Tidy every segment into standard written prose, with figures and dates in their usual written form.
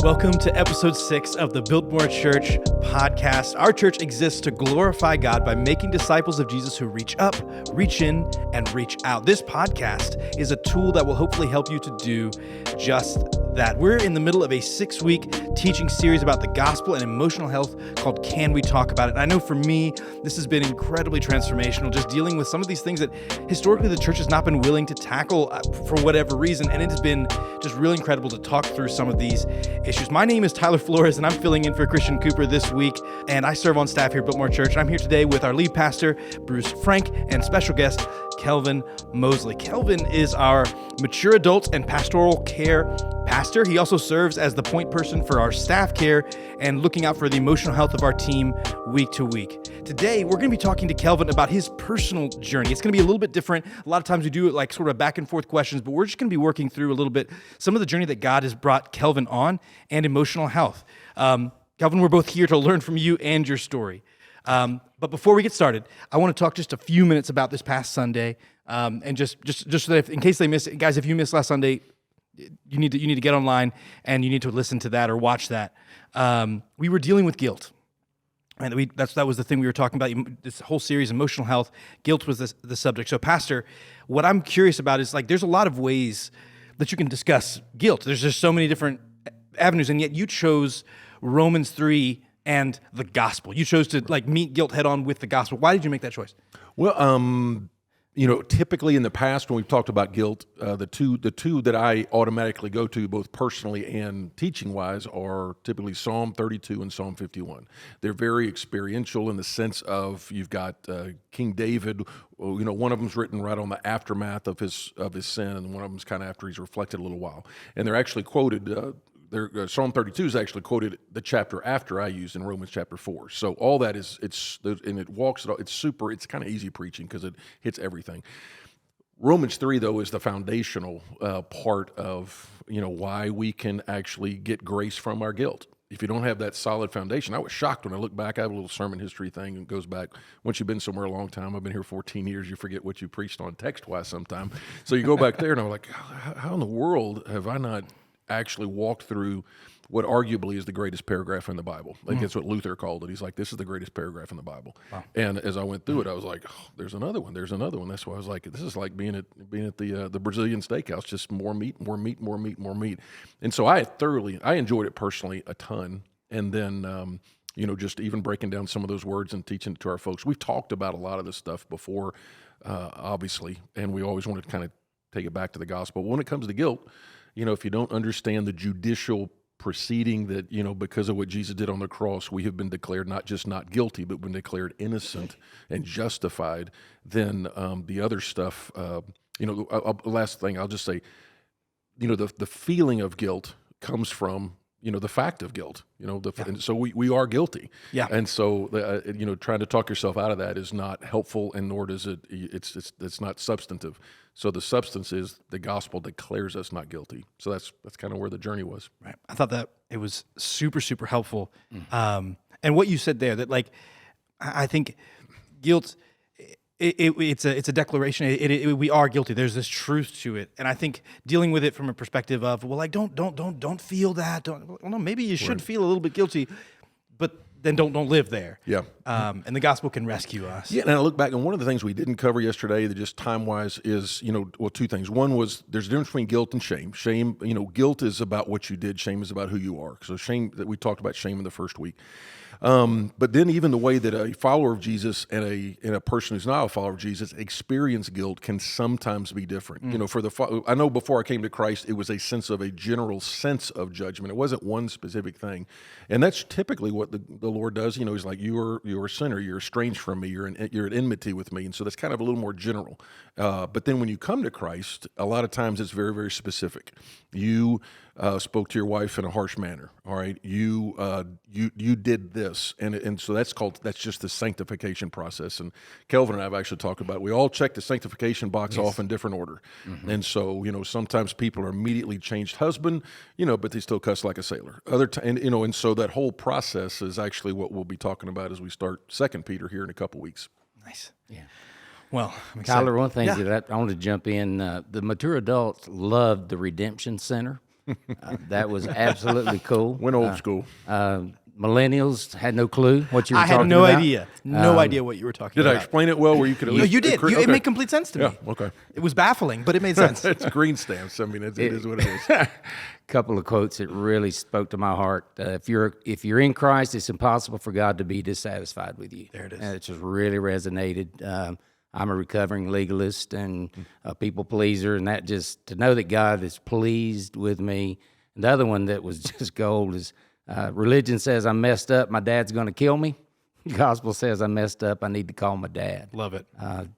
Welcome to episode 6 of the Biltmore Church podcast. Our church exists to glorify God by making disciples of Jesus who reach up, reach in, and reach out. This podcast is a tool that will hopefully help you to do just that. We're in the middle of a 6-week teaching series about the gospel and emotional health called Can We Talk About It? And I know for me, this has been incredibly transformational, just dealing with some of these things that historically the church has not been willing to tackle for whatever reason. And it has been just really incredible to talk through some of these issues. My name is Tyler Flores, and I'm filling in for Christian Cooper this week, and I serve on staff here at Biltmore Church. I'm here today with our lead pastor, Bruce Frank, and special guest, Kelvin Moseley. Kelvin is our mature adult and pastoral care pastor. He also serves as the point person for our staff care and looking out for the emotional health of our team week to week. Today, we're going to be talking to Kelvin about his personal journey. It's going to be a little bit different. A lot of times we do it like sort of back and forth questions, but we're just going to be working through a little bit some of the journey that God has brought Kelvin on and emotional health. Kelvin, we're both here to learn from you and your story. But before we get started, I want to talk just a few minutes about this past Sunday, and just so that in case they missed it, guys, if you missed last Sunday, you need to get online and you need to listen to that or watch that. We were dealing with guilt, and that was the thing we were talking about. This whole series, emotional health, guilt was the subject. So, Pastor, what I'm curious about is there's a lot of ways that you can discuss guilt. There's just so many different avenues, and yet you chose Romans 3 and the gospel. You chose to meet guilt head on with the gospel. Why did you make that choice? Well, typically in the past when we've talked about guilt, the two that I automatically go to, both personally and teaching wise, are typically Psalm 32 and Psalm 51. They're very experiential in the sense of you've got King David. One of them's written right on the aftermath of his sin, and one of them's kind of after he's reflected a little while. And they're actually quoted. Psalm 32 is actually quoted the chapter after I used in Romans chapter 4. So all that it's kind of easy preaching because it hits everything. Romans 3, though, is the foundational part of, why we can actually get grace from our guilt. If you don't have that solid foundation, I was shocked when I look back. I have a little sermon history thing that goes back. Once you've been somewhere a long time, I've been here 14 years, you forget what you preached on text-wise sometime. So you go back there and I'm like, how in the world have I not actually walked through what arguably is the greatest paragraph in the Bible? That's what Luther called it. He's like, this is the greatest paragraph in the Bible. Wow. And as I went through it, I was like, there's another one. That's why I was like, this is like being at the Brazilian steakhouse, just more meat. And so I enjoyed it personally a ton. And then, just even breaking down some of those words and teaching it to our folks. We've talked about a lot of this stuff before, obviously, and we always wanted to kind of take it back to the gospel. But when it comes to guilt, if you don't understand the judicial proceeding that, because of what Jesus did on the cross, we have been declared not just not guilty, but been declared innocent and justified, then the other stuff, last thing I'll just say, the feeling of guilt comes from, the fact of guilt, and so we are guilty. Yeah. And so, trying to talk yourself out of that is not helpful, and nor does it's not substantive. So the substance is the gospel declares us not guilty. So that's kind of where the journey was. Right. I thought that it was super, super helpful. And what you said there, that I think guilt, it's a declaration. We are guilty. There's this truth to it, and I think dealing with it from a perspective of don't feel that. Maybe you should feel a little bit guilty, but then don't live there. Yeah. And the gospel can rescue us. Yeah. And I look back, and one of the things we didn't cover yesterday, that just time wise, is two things. One was there's a difference between guilt and shame. Shame, guilt is about what you did. Shame is about who you are. So shame, that we talked about shame in the first week. But then even the way that a follower of Jesus and a person who's not a follower of Jesus experience guilt can sometimes be different. I know before I came to Christ, it was a general sense of judgment. It wasn't one specific thing. And that's typically what the Lord does. He's like, you're a sinner, you're estranged from me, you're at enmity with me. And so that's kind of a little more general. But then when you come to Christ, a lot of times it's very, very specific. You spoke to your wife in a harsh manner. All right, you did this, and so that's just the sanctification process. And Kelvin and I have actually talked about it. We all check the sanctification box off in different order. Mm-hmm. And so sometimes people are immediately changed husband, but they still cuss like a sailor. And so that whole process is actually what we'll be talking about as we start 2 Peter here in a couple weeks. Nice. Yeah. Well, I'm excited. Tyler, one thing that I want to jump in, the mature adults loved the Redemption Center. That was absolutely cool. Went old school. Millennials had no clue what you were I talking had no about. idea. No idea what you were talking Did about. I explain it well where you could at No, least... you did. Okay. It made complete sense to me. Yeah, okay. It was baffling, but it made sense. It's green stamps. I mean, it is what it is. Couple of quotes that really spoke to my heart. If you're in Christ, it's impossible for God to be dissatisfied with you. There it is. And it just really resonated. I'm a recovering legalist and a people pleaser, and that just to know that God is pleased with me. And the other one that was just gold is religion says I'm messed up, my dad's going to kill me. Gospel says I'm messed up, I need to call my dad. Love it.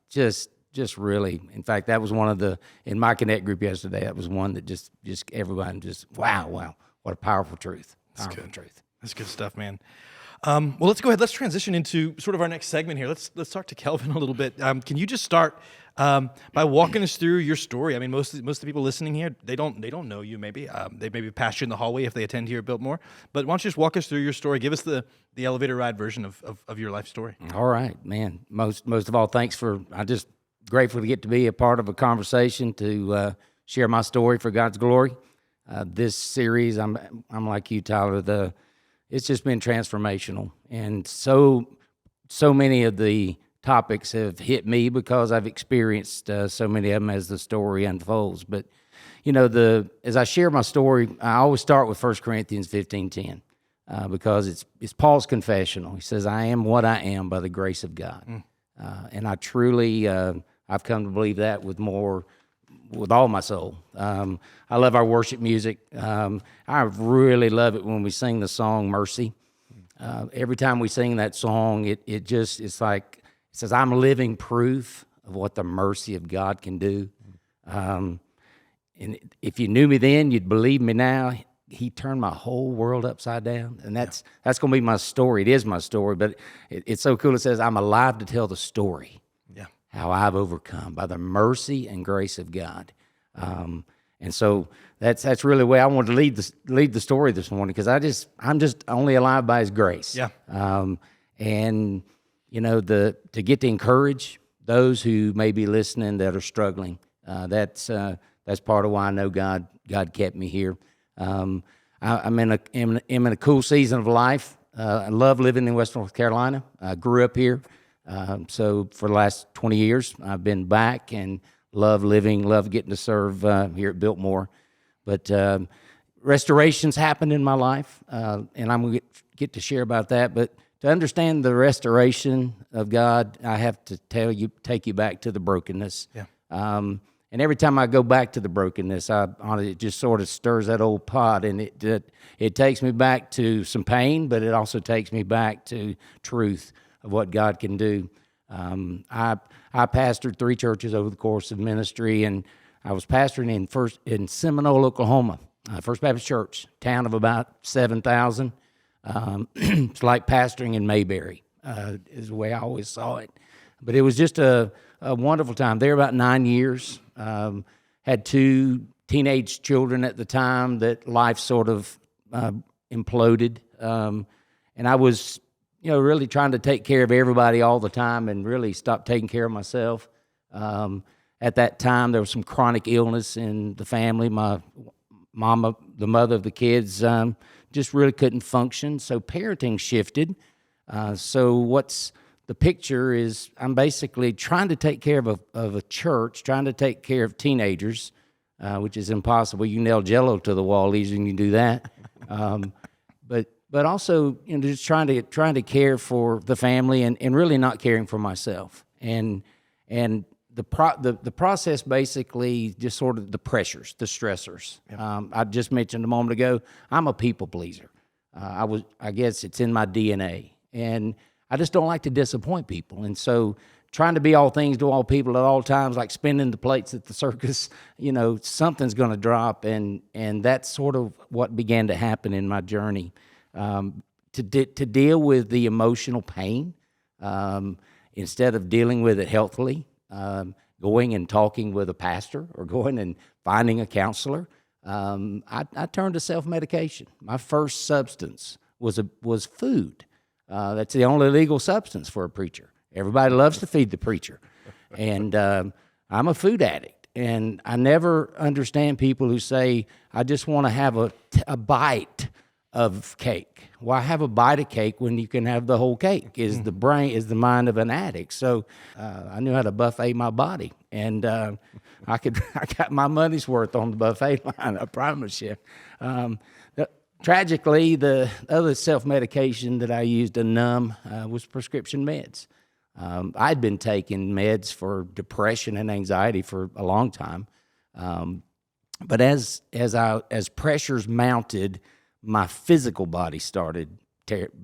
Just really, in fact, that was one of the, in my Connect group yesterday, that was one that just everybody just, wow, what a powerful truth. Powerful truth. That's good stuff, man. Well, let's go ahead. Let's transition into sort of our next segment here. Let's talk to Kelvin a little bit. Can you just start by walking us through your story? I mean, most of the people listening here, they don't know you. Maybe they maybe pass you in the hallway if they attend here at Biltmore. But why don't you just walk us through your story? Give us the elevator ride version of your life story. All right, man. Most of all, thanks for. I just grateful to get to be a part of a conversation to share my story for God's glory. This series, I'm like you, Tyler. It's just been transformational, and so many of the topics have hit me because I've experienced so many of them as the story unfolds. But you know, as I share my story, I always start with 1 Corinthians 15:10 because it's Paul's confessional. He says, "I am what I am by the grace of God," and I truly I've come to believe that with all my soul. I love our worship music. I really love it when we sing the song "Mercy." Every time we sing that song, it's like it says, "I'm living proof of what the mercy of God can do." And if you knew me then, you'd believe me now. He turned my whole world upside down, and that's going to be my story. It is my story, but it's so cool. It says, "I'm alive to tell the story." How I've overcome by the mercy and grace of God, and so that's really the way I wanted to lead the story this morning, because I'm just only alive by His grace. Yeah. And you know, to get to encourage those who may be listening that are struggling. That's part of why I know God kept me here. I'm in a cool season of life. I love living in West North Carolina. I grew up here. So for the last 20 years, I've been back and love getting to serve here at Biltmore. But restorations happened in my life, and I'm going to get to share about that. But to understand the restoration of God, I have to take you back to the brokenness. Yeah. And every time I go back to the brokenness, it just sort of stirs that old pot, and it takes me back to some pain, but it also takes me back to truth of what God can do. I pastored 3 churches over the course of ministry, and I was pastoring in Seminole, Oklahoma, First Baptist Church, town of about 7,000. It's like pastoring in Mayberry, is the way I always saw it. But it was just a wonderful time. There about 9 years. Had 2 teenage children at the time that life sort of imploded. And I was really trying to take care of everybody all the time and really stopped taking care of myself. At that time, there was some chronic illness in the family. My mama, the mother of the kids, just really couldn't function. So parenting shifted. So what's the picture is I'm basically trying to take care of a church, trying to take care of teenagers, which is impossible. You nail Jell-O to the wall easier than you do that. But also, just trying to care for the family and really not caring for myself. And the process basically just sort of the pressures, the stressors. Yeah. I just mentioned a moment ago, I'm a people pleaser. I guess it's in my DNA, and I just don't like to disappoint people. And so trying to be all things to all people at all times, like spinning the plates at the circus, something's going to drop. And that's sort of what began to happen in my journey. To deal with the emotional pain, instead of dealing with it healthily, going and talking with a pastor or going and finding a counselor, I turned to self-medication. My first substance was food. That's the only legal substance for a preacher. Everybody loves to feed the preacher. And I'm a food addict. And I never understand people who say, I just want to have a bite of cake. Why have a bite of cake when you can have the whole cake? Is the mind of an addict. So I knew how to buffet my body. And I got my money's worth on the buffet line, I promise you. Tragically, the other self-medication that I used to numb was prescription meds. I'd been taking meds for depression and anxiety for a long time, but as pressures mounted, my physical body started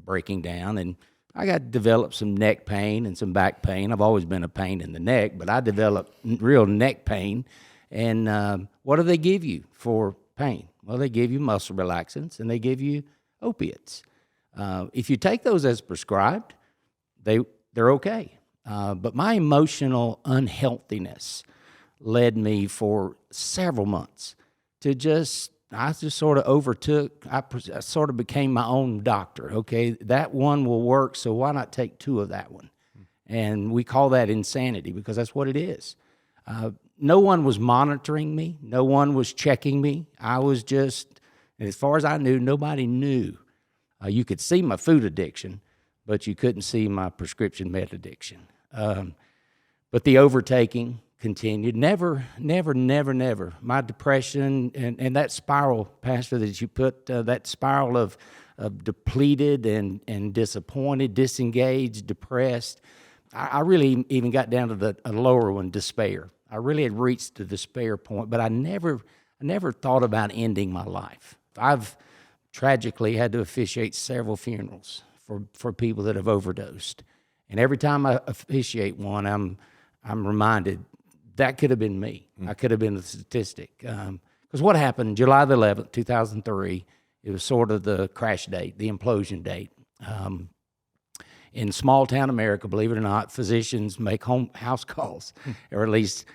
breaking down, and I developed some neck pain and some back pain. I've always been a pain in the neck, but I developed real neck pain. And what do they give you for pain? Well, they give you muscle relaxants and they give you opiates. If you take those as prescribed, they're okay. But my emotional unhealthiness led me for several months to I just sort of overtook, I sort of became my own doctor. Okay, that one will work, so why not take two of that one? And we call that insanity because that's what it is. No one was monitoring me. No one was checking me. I was just, and as far as I knew, nobody knew. You could see my food addiction, but you couldn't see my prescription med addiction. But the overtaking continued. Never. My depression and that spiral, Pastor, that you put, that spiral of depleted and disappointed, disengaged, depressed, I really even got down to a lower one, despair. I really had reached the despair point, but I never thought about ending my life. I've tragically had to officiate several funerals for people that have overdosed. And every time I officiate one, I'm reminded that could have been me. I could have been the statistic. Because what happened, July the 11th, 2003, it was sort of the crash date, the implosion date. In small-town America, believe it or not, physicians make house calls, or at least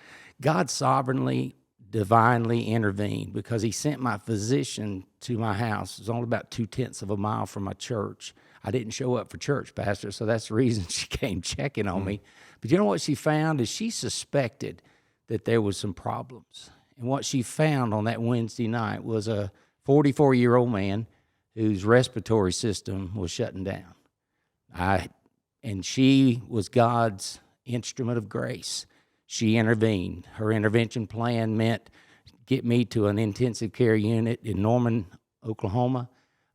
God sovereignly, divinely intervened because he sent my physician to my house. It was only about 2/10 of a mile from my church. I didn't show up for church, Pastor, so that's the reason she came checking on me. But you know what she found is she suspected that there was some problems. And what she found on that Wednesday night was a 44-year-old man whose respiratory system was shutting down. And she was God's instrument of grace. She intervened. Her intervention plan meant get me to an intensive care unit in Norman, Oklahoma.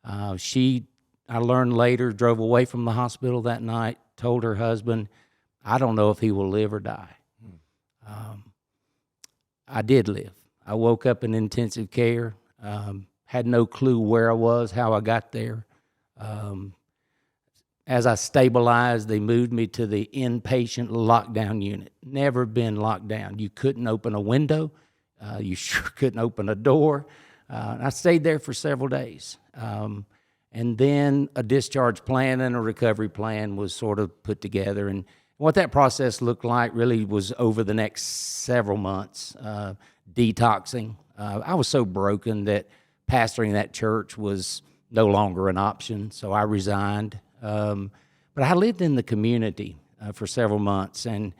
I learned later, drove away from the hospital that night, told her husband, I don't know if he will live or die. I did live. I woke up in intensive care, had no clue where I was, how I got there. As I stabilized, they moved me to the inpatient lockdown unit. Never been locked down. You couldn't open a window. You sure couldn't open a door. I stayed there for several days. And then a discharge plan and a recovery plan was sort of put together. And what that process looked like really was over the next several months, detoxing. I was so broken that pastoring that church was no longer an option, so I resigned. But I lived in the community for several months, and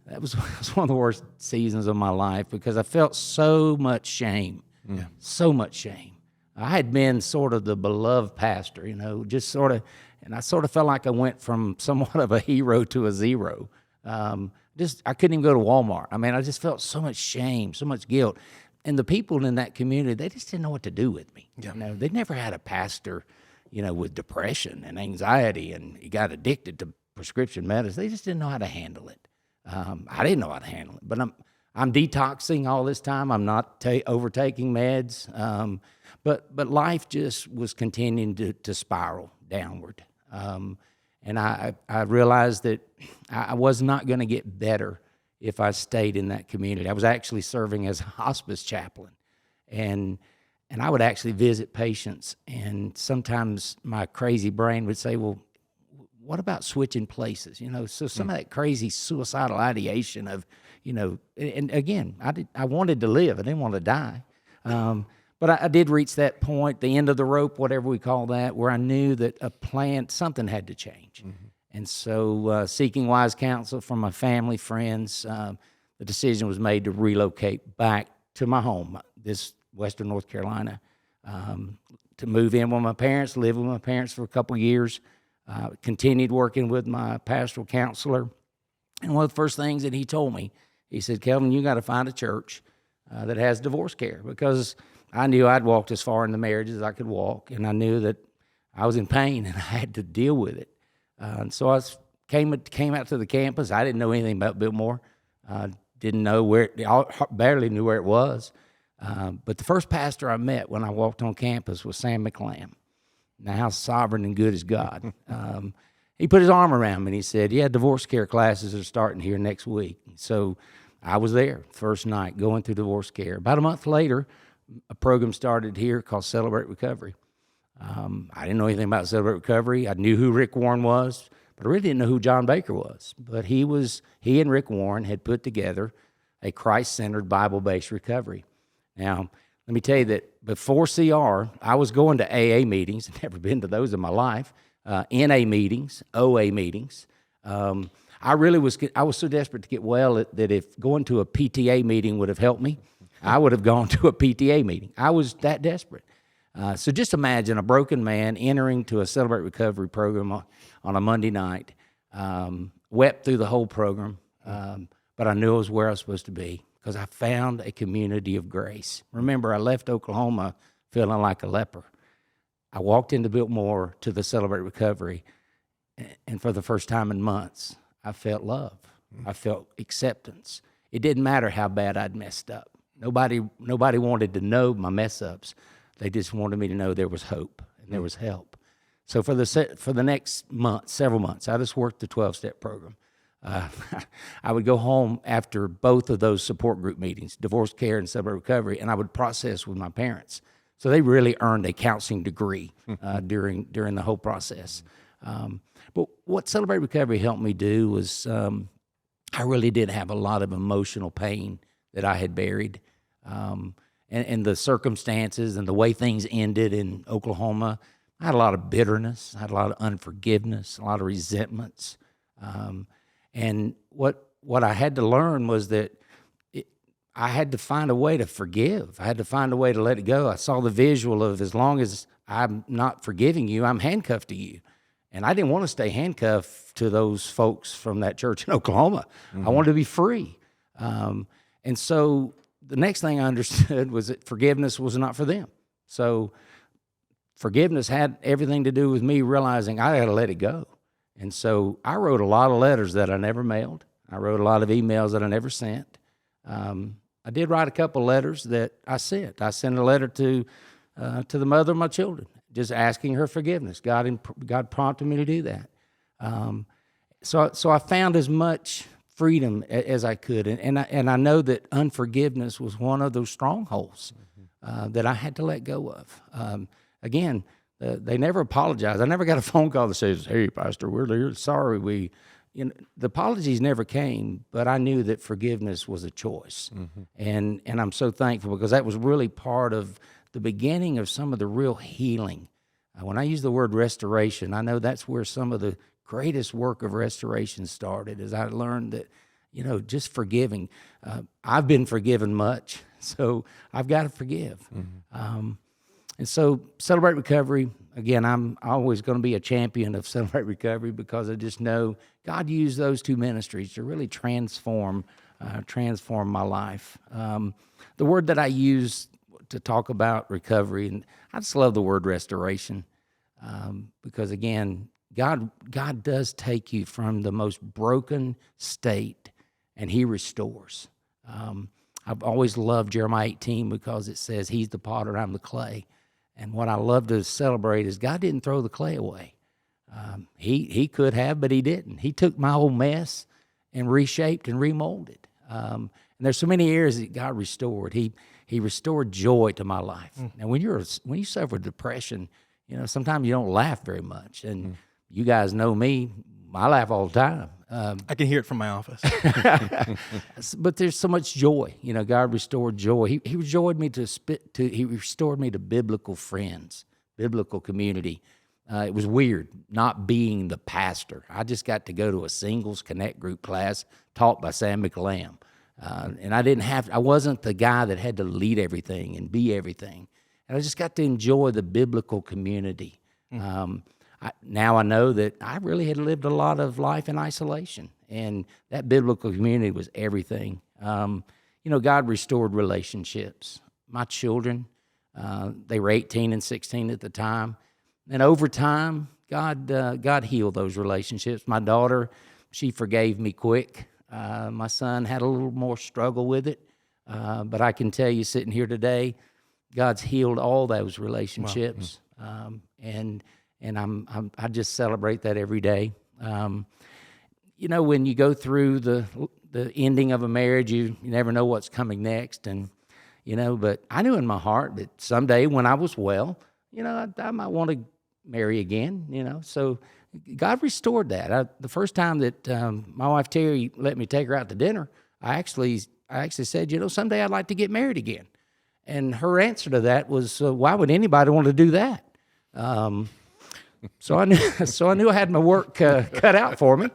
that was one of the worst seasons of my life because I felt so much shame, so much shame. I had been sort of the beloved pastor, just sort of, and I sort of felt like I went from somewhat of a hero to a zero. I couldn't even go to Walmart. I mean, I just felt so much shame, so much guilt. And the people in that community, they just didn't know what to do with me. Yeah. They never had a pastor, with depression and anxiety, and he got addicted to prescription medicine. They just didn't know how to handle it. I didn't know how to handle it, but I'm detoxing all this time. I'm not overtaking meds, but life just was continuing to spiral downward. And I realized that I was not going to get better if I stayed in that community. I was actually serving as a hospice chaplain, and I would actually visit patients, and sometimes my crazy brain would say, well, what about switching places? So some of that crazy suicidal ideation of, and again, I wanted to live. I didn't want to die. But I did reach that point, the end of the rope, whatever we call that, where I knew that something had to change. Mm-hmm. And so seeking wise counsel from my family, friends, the decision was made to relocate back to my home, this Western North Carolina, to move in with my parents, live with my parents for a couple of years, continued working with my pastoral counselor. And one of the first things that he told me, he said, Kelvin, you got to find a church that has divorce care, because I knew I'd walked as far in the marriage as I could walk, and I knew that I was in pain and I had to deal with it. So I came out to the campus. I didn't know anything about Biltmore. Didn't know barely knew where it was. But the first pastor I met when I walked on campus was Sam McLam. Now, how sovereign and good is God? He put his arm around me and he said, yeah, divorce care classes are starting here next week. So I was there first night going through divorce care. About a month later, a program started here called Celebrate Recovery. I didn't know anything about Celebrate Recovery. I knew who Rick Warren was, but I really didn't know who John Baker was. But he and Rick Warren had put together a Christ-centered, Bible-based recovery. Now, let me tell you that before CR, I was going to AA meetings. I'd never been to those in my life. NA meetings, OA meetings. I was so desperate to get well that if going to a PTA meeting would have helped me, I would have gone to a PTA meeting. I was that desperate. So just imagine a broken man entering to a Celebrate Recovery program on a Monday night, wept through the whole program, but I knew it was where I was supposed to be because I found a community of grace. Remember, I left Oklahoma feeling like a leper. I walked into Biltmore to the Celebrate Recovery, and for the first time in months, I felt love. I felt acceptance. It didn't matter how bad I'd messed up. Nobody wanted to know my mess-ups. They just wanted me to know there was hope and there was help. So for the next several months, I just worked the 12-step program. I would go home after both of those support group meetings, divorce care and Celebrate Recovery, and I would process with my parents. So they really earned a counseling degree during the whole process. But what Celebrate Recovery helped me do was I really did have a lot of emotional pain that I had buried. And the circumstances and the way things ended in Oklahoma, I had a lot of bitterness, I had a lot of unforgiveness, a lot of resentments. And what I had to learn was that I had to find a way to forgive. I had to find a way to let it go. I saw the visual of as long as I'm not forgiving you, I'm handcuffed to you. And I didn't want to stay handcuffed to those folks from that church in Oklahoma. I wanted to be free. And so the next thing I understood was that forgiveness was not for them. So forgiveness had everything to do with me realizing I got to let it go. And so I wrote a lot of letters that I never mailed. I wrote a lot of emails that I never sent. I did write a couple letters that I sent. I sent a letter to the mother of my children, just asking her forgiveness. God prompted me to do that. So I found as much freedom as I could, and I know that unforgiveness was one of those strongholds that I had to let go of. Again, they never apologized. I never got a phone call that says, "Hey, Pastor, we're sorry." The apologies never came, but I knew that forgiveness was a choice, and I'm so thankful because that was really part of the beginning of some of the real healing. When I use the word restoration, I know that's where some of the greatest work of restoration started, as I learned that, just forgiving. I've been forgiven much, so I've got to forgive. And so Celebrate Recovery, again, I'm always going to be a champion of Celebrate Recovery because I just know God used those two ministries to really transform my life. The word that I use to talk about recovery, and I just love the word restoration because, again, God does take you from the most broken state, and He restores. I've always loved Jeremiah 18 because it says He's the potter, I'm the clay. And what I love to celebrate is God didn't throw the clay away. He could have, but He didn't. He took my whole mess and reshaped and remolded. And there's so many areas that God restored. He restored joy to my life. Now, when you suffer depression, sometimes you don't laugh very much. And you guys know me, I laugh all the time. I can hear it from my office. But there's so much joy. God restored joy. He restored me to biblical friends, biblical community. It was weird not being the pastor. I just got to go to a singles connect group class taught by Sam McLam. And I wasn't the guy that had to lead everything and be everything. And I just got to enjoy the biblical community. Now I know that I really had lived a lot of life in isolation, and that biblical community was everything. God restored relationships. My children, they were 18 and 16 at the time. And over time, God healed those relationships. My daughter, she forgave me quick. My son had a little more struggle with it. But I can tell you, sitting here today, God's healed all those relationships. Wow. And I just celebrate that every day. When you go through the ending of a marriage, you never know what's coming next. And, but I knew in my heart that someday when I was well, I might want to marry again, So God restored that. The first time that my wife Terry let me take her out to dinner, I actually said, someday I'd like to get married again. And her answer to that was, why would anybody want to do that? So I knew I had my work cut out for me.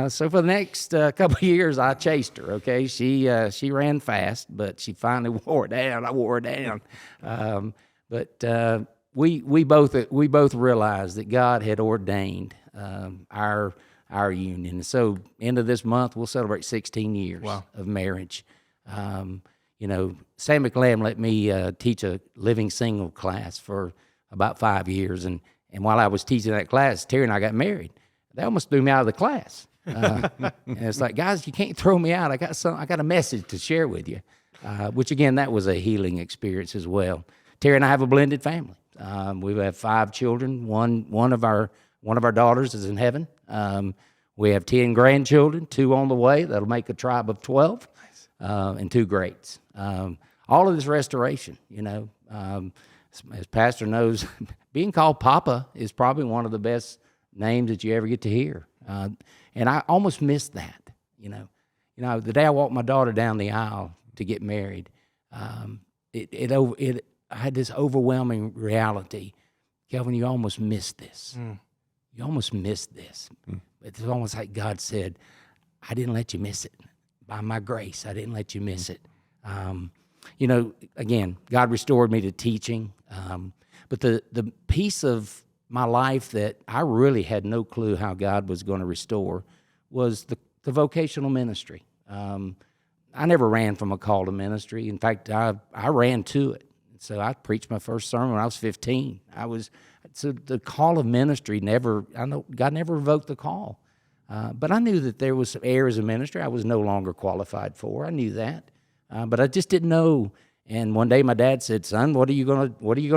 So for the next couple of years, I chased her. Okay, she ran fast, but she finally wore down. I wore her down. But we both realized that God had ordained our union. And so end of this month, we'll celebrate 16 years of marriage. Sam McLam let me teach a living single class for about 5 years, and while I was teaching that class, Terry and I got married. They almost threw me out of the class. And it's like, guys, you can't throw me out. I got a message to share with you. Which again, that was a healing experience as well. Terry and I have a blended family. We have 5 children. One of our daughters is in heaven. We have 10 grandchildren, 2 on the way. That'll make a tribe of 12, and 2 greats. All of this restoration, as Pastor knows, being called Papa is probably one of the best names that you ever get to hear. And I almost missed that, The day I walked my daughter down the aisle to get married, I had this overwhelming reality. Kelvin, you almost missed this. You almost missed this. It's almost like God said, I didn't let you miss it. By my grace, I didn't let you miss it. Again, God restored me to teaching. But the piece of my life that I really had no clue how God was going to restore was the vocational ministry. I never ran from a call to ministry. In fact, I ran to it. So I preached my first sermon when I was 15. So the call of ministry God never revoked the call. But I knew that there was some areas of ministry I was no longer qualified for. I knew that. But I just didn't know. And one day my dad said, son, what are you gonna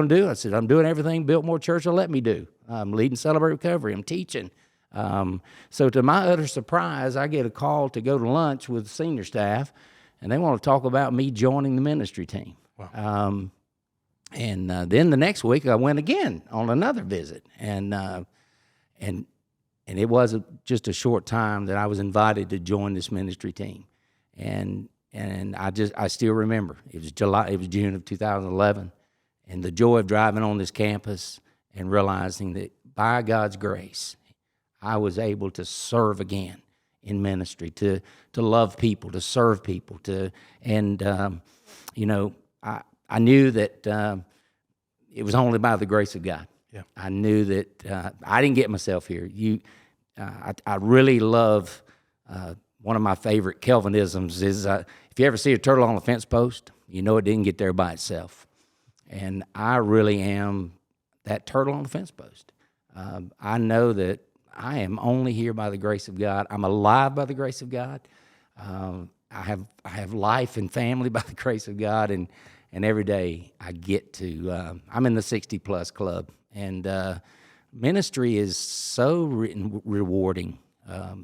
do? I said, I'm doing everything Biltmore Church will let me do. I'm leading Celebrate Recovery. I'm teaching. So to my utter surprise, I get a call to go to lunch with the senior staff, and they want to talk about me joining the ministry team. Wow. And then the next week I went again on another visit, and it wasn't just a short time that I was invited to join this ministry team, and I still remember it was June of 2011, and the joy of driving on this campus and realizing that by God's grace, I was able to serve again in ministry, to love people, to serve people, I knew that it was only by the grace of God. Yeah. I knew that I didn't get myself here. I really love one of my favorite Kelvinisms is if you ever see a turtle on a fence post, you know it didn't get there by itself. And I really am that turtle on the fence post. I know that I am only here by the grace of God. I'm alive by the grace of God. I have life and family by the grace of God, and every day I get to, I'm in the 60-plus club, and ministry is so rewarding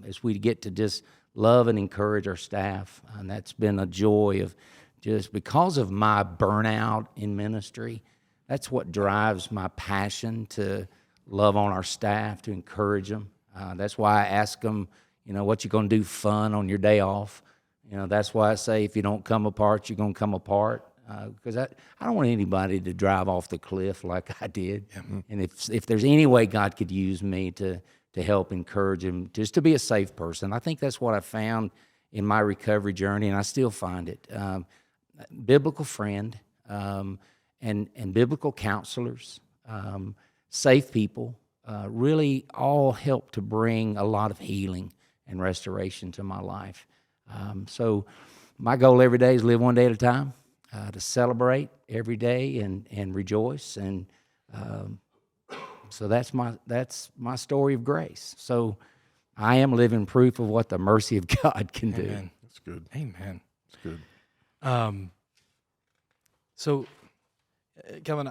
as we get to just love and encourage our staff, and that's been a joy of just because of my burnout in ministry. That's what drives my passion to love on our staff, to encourage them. That's why I ask them, what you going to do fun on your day off? That's why I say if you don't come apart, you're going to come apart. because I don't want anybody to drive off the cliff like I did. And if there's any way God could use me to help encourage him, just to be a safe person, I think that's what I found in my recovery journey, and I still find it. Biblical friend, and biblical counselors, safe people, really all help to bring a lot of healing and restoration to my life. So my goal every day is live one day at a time, to celebrate every day and rejoice. And so that's my story of grace. So I am living proof of what the mercy of God can do. Amen. That's good. Amen. That's good. So, Kelvin,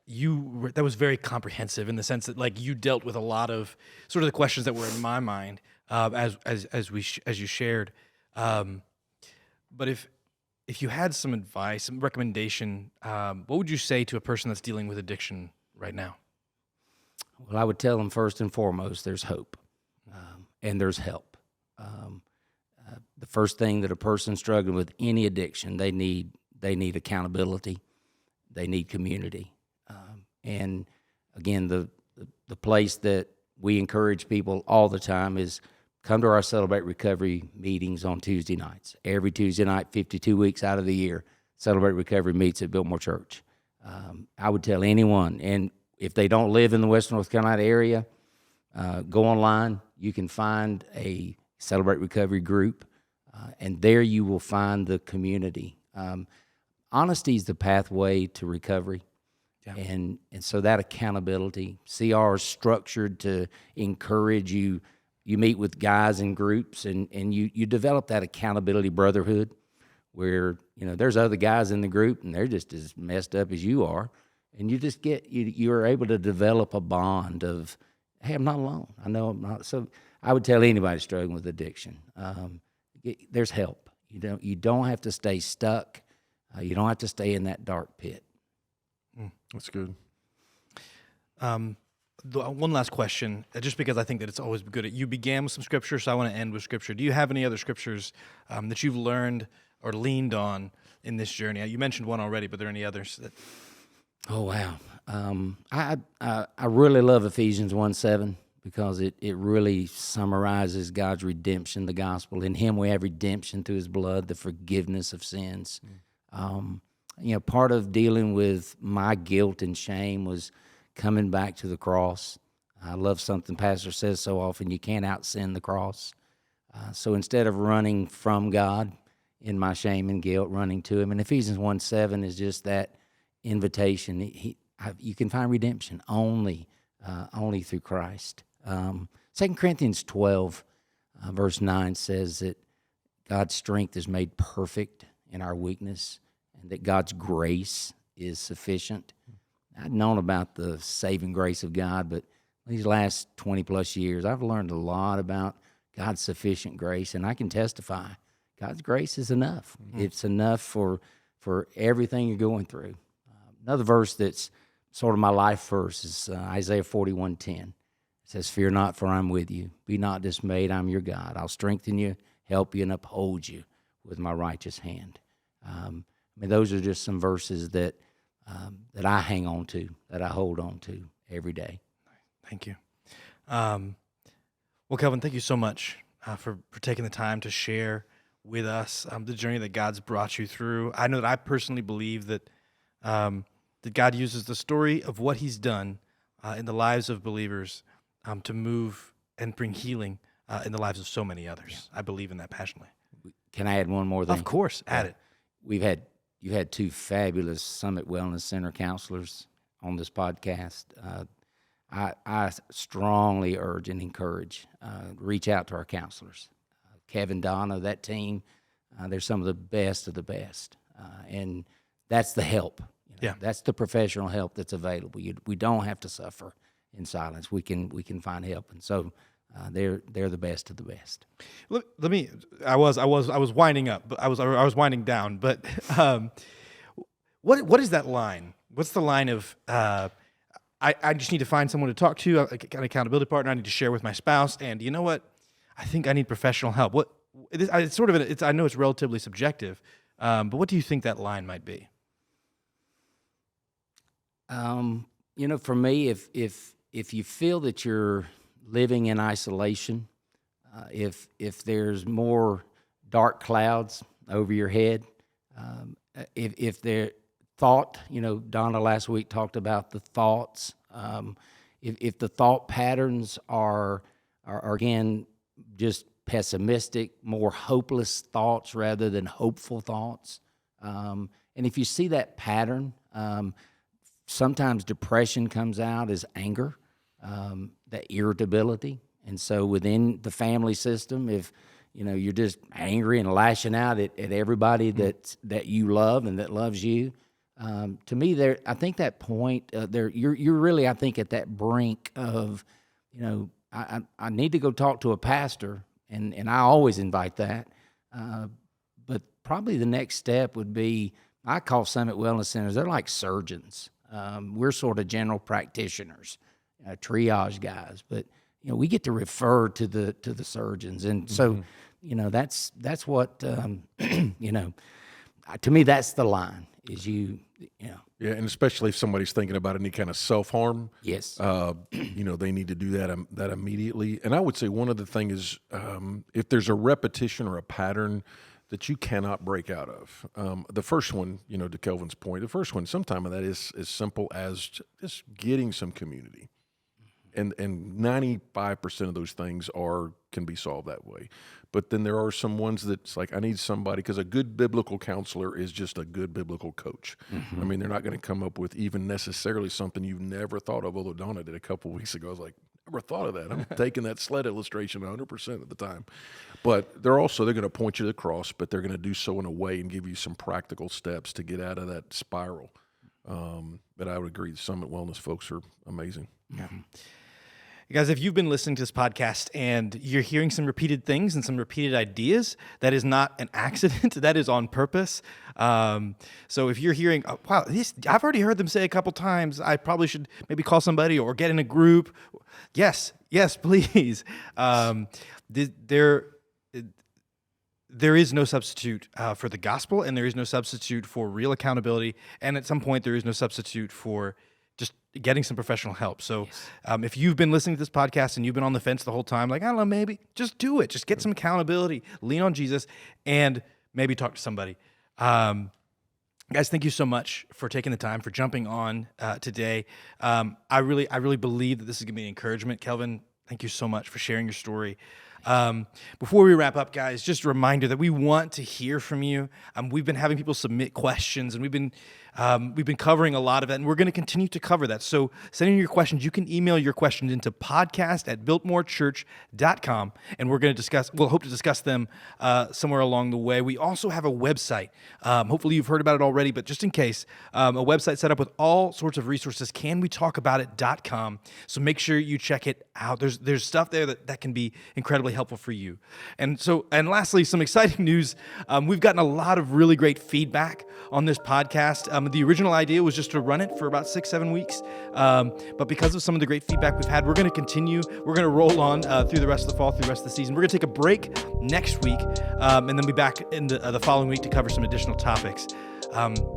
that was very comprehensive in the sense that, like, you dealt with a lot of sort of the questions that were in my mind as you shared. But if you had some advice, some recommendation, what would you say to a person that's dealing with addiction right now? Well, I would tell them first and foremost, there's hope, and there's help. The first thing that a person struggling with any addiction, they need accountability, they need community, and again, the place that we encourage people all the time is come to our Celebrate Recovery meetings on Tuesday nights. Every Tuesday night, 52 weeks out of the year, Celebrate Recovery meets at Biltmore Church. I would tell anyone, and if they don't live in the Western North Carolina area, go online. You can find a Celebrate Recovery group, and there you will find the community. Honesty is the pathway to recovery. Yeah. And so that accountability, CR is structured to encourage you. You meet with guys in groups, and you develop that accountability brotherhood where, there's other guys in the group, and they're just as messed up as you are. And you just you're able to develop a bond of, hey, I'm not alone. I know I'm not. So I would tell anybody struggling with addiction, there's help. You don't have to stay stuck. You don't have to stay in that dark pit. That's good. One last question, just because I think that it's always good. You began with some scripture, so I want to end with scripture. Do you have any other scriptures that you've learned or leaned on in this journey? You mentioned one already, but are there any others? Oh, wow. I really love Ephesians 1:7 because it really summarizes God's redemption, the gospel. In him we have redemption through his blood, the forgiveness of sins. Part of dealing with my guilt and shame was coming back to the cross. I love something Pastor says so often, you can't out-sin the cross. So instead of running from God in my shame and guilt, running to him. And Ephesians 1:7 is just that invitation. You can find redemption only through Christ. 2 Corinthians 12, verse 9 says that God's strength is made perfect in our weakness, and that God's grace is sufficient. I'd known about the saving grace of God, but these last 20-plus years, I've learned a lot about God's sufficient grace, and I can testify God's grace is enough. Mm-hmm. It's enough for everything you're going through. Another verse that's sort of my life verse is Isaiah 41:10. It says, "Fear not, for I'm with you. Be not dismayed, I'm your God. I'll strengthen you, help you, and uphold you with my righteous hand." Those are just some verses that I hang on to, that I hold on to every day. Thank you. Well, Kelvin, thank you so much for taking the time to share with us the journey that God's brought you through. I know that I personally believe that that God uses the story of what he's done in the lives of believers to move and bring healing in the lives of so many others. Yeah. I believe in that passionately. Can I add one more thing? Of course, add it. You've had two fabulous Summit Wellness Center counselors on this podcast. I strongly urge and encourage, reach out to our counselors. Kevin, Donna, that team, they're some of the best. And that's the help. Yeah. That's the professional help that's available. We don't have to suffer in silence. We can find help. And so they're the best of the best. Let me. I was winding up, but I was winding down. But what is that line? What's the line of I just need to find someone to talk to, an accountability partner. I need to share with my spouse, and you know what? I think I need professional help. It's sort of I know it's relatively subjective, but what do you think that line might be? For me, if you feel that you're living in isolation, if there's more dark clouds over your head, if there thought, Donna last week talked about the thoughts. If the thought patterns are again just pessimistic, more hopeless thoughts rather than hopeful thoughts, and if you see that pattern, sometimes depression comes out as anger, that irritability, and so within the family system, if you're just angry and lashing out at everybody that you love and that loves you. To me, I think that point you're really, I think, at that brink of, I need to go talk to a pastor, and I always invite that. But probably the next step would be, I call Summit Wellness Centers, they're like surgeons. We're sort of general practitioners, triage guys, but we get to refer to the surgeons, and so that's what to me that's the line. Is Yeah, and especially if somebody's thinking about any kind of self-harm. Yes. They need to do that immediately. And I would say one other thing is if there's a repetition or a pattern that you cannot break out of. The first one, to Kelvin's point, sometime of that is as simple as just getting some community. And 95% of those things can be solved that way. But then there are some ones that's like, I need somebody, because a good biblical counselor is just a good biblical coach. Mm-hmm. I mean, they're not going to come up with even necessarily something you've never thought of, although Donna did a couple of weeks ago. I was like, never thought of that. I'm taking that sled illustration 100% of the time. But they're going to point you to the cross, but they're going to do so in a way and give you some practical steps to get out of that spiral. But I would agree, the Summit Wellness folks are amazing. Mm-hmm. Guys, if you've been listening to this podcast and you're hearing some repeated things and some repeated ideas, that is not an accident. That is on purpose. So if you're hearing, wow, I've already heard them say a couple times, I probably should maybe call somebody or get in a group. Yes, please. There is no substitute for the gospel, and there is no substitute for real accountability. And at some point, there is no substitute for just getting some professional help. So if you've been listening to this podcast and you've been on the fence the whole time, like, I don't know, maybe just do it. Just get some accountability, lean on Jesus, and maybe talk to somebody. Guys, thank you so much for taking the time, for jumping on today. I really believe that this is going to be an encouragement. Kelvin, thank you so much for sharing your story. Before we wrap up, guys, just a reminder that we want to hear from you. We've been having people submit questions, and we've been covering a lot of that, and we're going to continue to cover that. So send in your questions. You can email your questions into podcast@biltmorechurch.com, and we'll hope to discuss them somewhere along the way. We also have a website. Hopefully you've heard about it already, but just in case, a website set up with all sorts of resources, canwetalkaboutit.com. So make sure you check it out. There's stuff there that can be incredibly helpful for you. And lastly, some exciting news. We've gotten a lot of really great feedback on this podcast. The original idea was just to run it for about 6-7 weeks. But because of some of the great feedback we've had, we're going to continue. We're going to roll on through the rest of the fall, through the rest of the season. We're going to take a break next week, and then be back in the following week to cover some additional topics.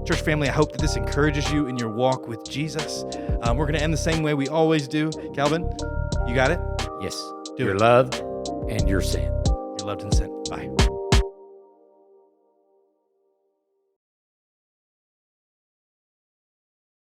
Church family, I hope that this encourages you in your walk with Jesus. We're going to end the same way we always do. Kelvin, you got it? Yes. You're loved and you're sent. You're loved and sent. Bye.